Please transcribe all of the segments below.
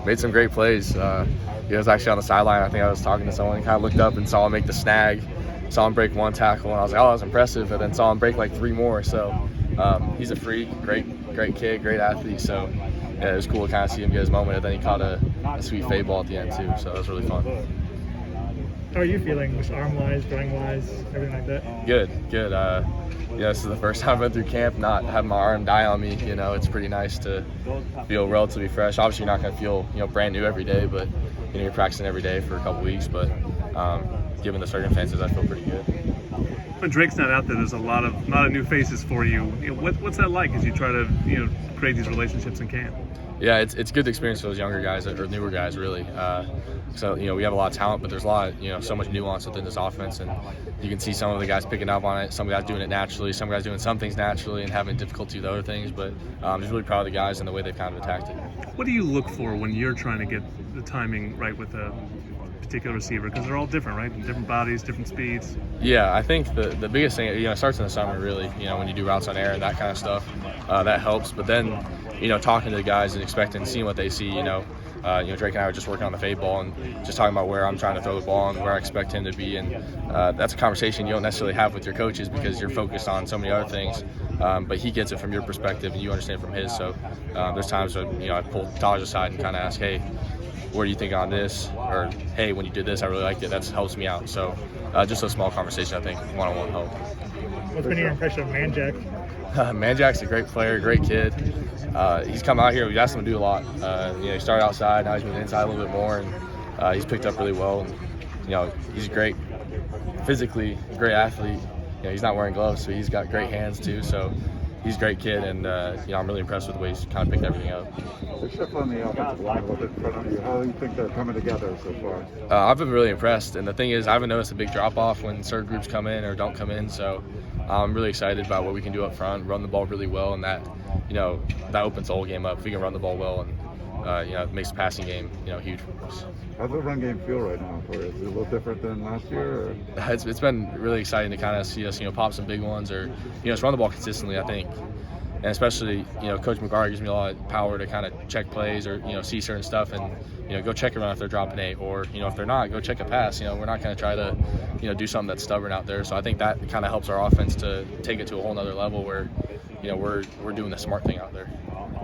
Made some great plays. He was actually on the sideline. I think I was talking to someone. He kind of looked up and saw him make the snag, saw him break one tackle, and I was like, oh, that was impressive. And then saw him break like 3 more. So he's a freak, great kid, great athlete. So yeah, it was cool to kind of see him get his moment. And then he caught a sweet fade ball at the end too. So that was really fun. How are you feeling, just arm-wise, throwing-wise, everything like that? Good. This is the first time I've been through camp, not having my arm die on me. It's pretty nice to feel relatively fresh. Obviously, you're not going to feel, brand new every day, but you're practicing every day for a couple weeks. But given the circumstances, I feel pretty good. When Drake's not out there, there's a lot of new faces for you. What's that like as you try to create these relationships in camp? Yeah, it's good experience for those younger guys or newer guys, really. So we have a lot of talent, but there's a lot of so much nuance within this offense, and you can see some of the guys picking up on it. Some guys doing it naturally, some guys doing some things naturally and having difficulty with other things. But I'm just really proud of the guys and the way they've kind of attacked it. What do you look for when you're trying to get the timing right with a particular receiver? Because they're all different, right? Different bodies, different speeds. Yeah, I think the biggest thing, it starts in the summer, really. When you do routes on air and that kind of stuff, that helps. But then, talking to the guys and expecting, seeing what they see, Drake and I were just working on the fade ball and just talking about where I'm trying to throw the ball and where I expect him to be. And that's a conversation you don't necessarily have with your coaches because you're focused on so many other things. But he gets it from your perspective and you understand from his. So there's times when, I pull Taj aside and kind of ask, hey, what do you think on this? Or, hey, when you did this, I really liked it. That helps me out. So just a small conversation, I think, one-on-one help. What's been your impression of Manjack? Manjack's a great player, great kid. He's come out here. We asked him to do a lot. He started outside. Now he's moving inside a little bit more, and he's picked up really well. And, he's great physically, great athlete. He's not wearing gloves, so he's got great hands too. So he's a great kid, and I'm really impressed with the way he's kind of picked everything up. The shift on the offensive line a little bit in front of you. How do you think they're coming together so far? I've been really impressed, and the thing is, I haven't noticed a big drop-off when certain groups come in or don't come in. So I'm really excited about what we can do up front, run the ball really well, and that opens the whole game up. If we can run the ball well, and it makes the passing game huge for us. How's the run game feel right now for you? Is it a little different than last year? Or? It's been really exciting to kind of see us pop some big ones or just run the ball consistently, I think. And especially, Coach McGuire gives me a lot of power to kind of check plays or, see certain stuff and, go check a run if they're dropping 8 or, if they're not, go check a pass. We're not going to try to, do something that's stubborn out there. So I think that kind of helps our offense to take it to a whole nother level where, we're doing the smart thing out there.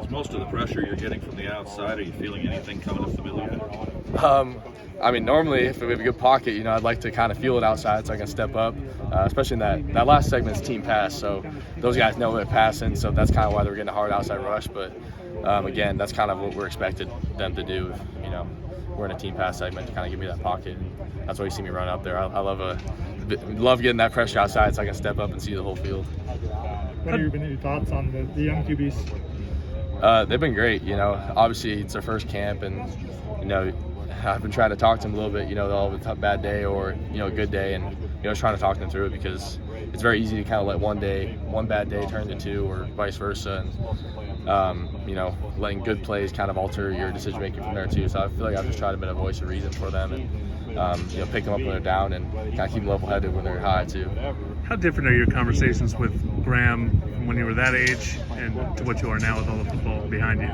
Is most of the pressure you're getting from the outside, are you feeling anything coming up the middle yet? Normally, if we have a good pocket, I'd like to kind of feel it outside so I can step up, especially in that last segment's team pass. So those guys know they're passing, so that's kind of why they're getting a hard outside rush. But, again, that's kind of what we're expected them to do. We're in a team pass segment to kind of give me that pocket. And that's why you see me run up there. I love getting that pressure outside so I can step up and see the whole field. What have your thoughts on the young QBs? They've been great. Obviously it's their first camp, and I've been trying to talk to them a little bit. They'll have a bad day or a good day, and trying to talk them through it because it's very easy to kind of let one bad day turn into 2 or vice versa, and letting good plays kind of alter your decision making from there too. So I feel like I've just tried to be a voice of reason for them and pick them up when they're down and kind of keep them level headed when they're high too. How different are your conversations with Graham from when you were that age and to what you are now with all the football behind you?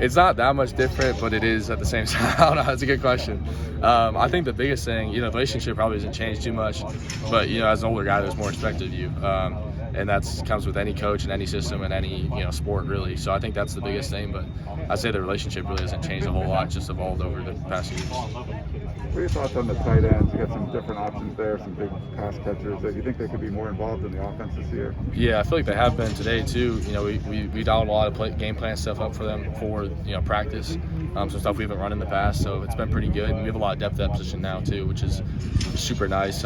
It's not that much different, but it is at the same time. I don't know. That's a good question. I think the biggest thing, the relationship probably doesn't change too much, but as an older guy, there's more expected of you, and that comes with any coach and any system and any sport really. So I think that's the biggest thing. But I'd say the relationship really hasn't changed a whole lot. It's just evolved over the past years. What are your thoughts on the tight ends? You got some different options there, some big pass catchers. Do you think they could be more involved in the offense this year? Yeah, I feel like they have been today too. We dialed a lot of game plan stuff up for them for practice, some stuff we haven't run in the past. So it's been pretty good. And we have a lot of depth at that position now too, which is super nice.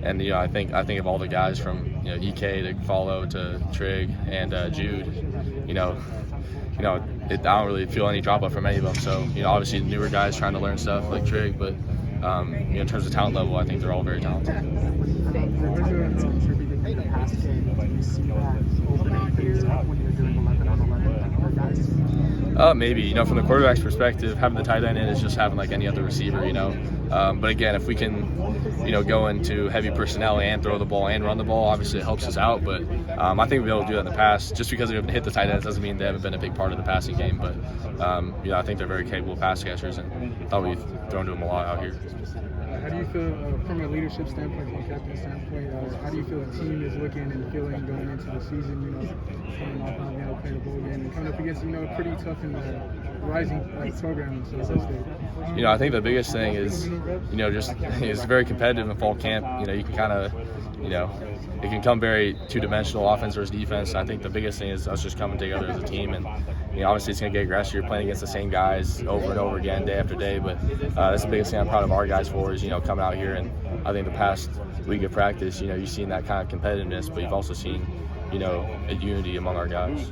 And I think of all the guys from EK to Follow to Trig and Jude, I don't really feel any drop off from any of them. So obviously the newer guys trying to learn stuff like Trig, but in terms of talent level, I think they're all very talented. Maybe, you know, from the quarterback's perspective, having the tight end in is just having like any other receiver, you know. But again, if we can, you know, go into heavy personnel and throw the ball and run the ball, obviously it helps us out. But I think we've been able to do that in the past. Just because they haven't hit the tight ends doesn't mean they haven't been a big part of the passing game. But, you know, I think they're very capable pass catchers, and I thought we've thrown to them a lot out here. How do you feel from a leadership standpoint, from a captain standpoint? How do you feel the team is looking and feeling going into the season? You know, coming off of, you know, playing a bowl game and coming up against, you know, a pretty tough and rising program. So you know, I think the biggest thing is, you know, just it's very competitive in fall camp. You know, you can kind of, you know, it can come very two-dimensional, offense versus defense. I think the biggest thing is us just coming together as a team, and you know, obviously it's going to get aggressive. You're playing against the same guys over and over again, day after day. But that's the biggest thing I'm proud of our guys for is, you know, coming out here, and I think the past week of practice, you know, you've seen that kind of competitiveness, but you've also seen, you know, a unity among our guys.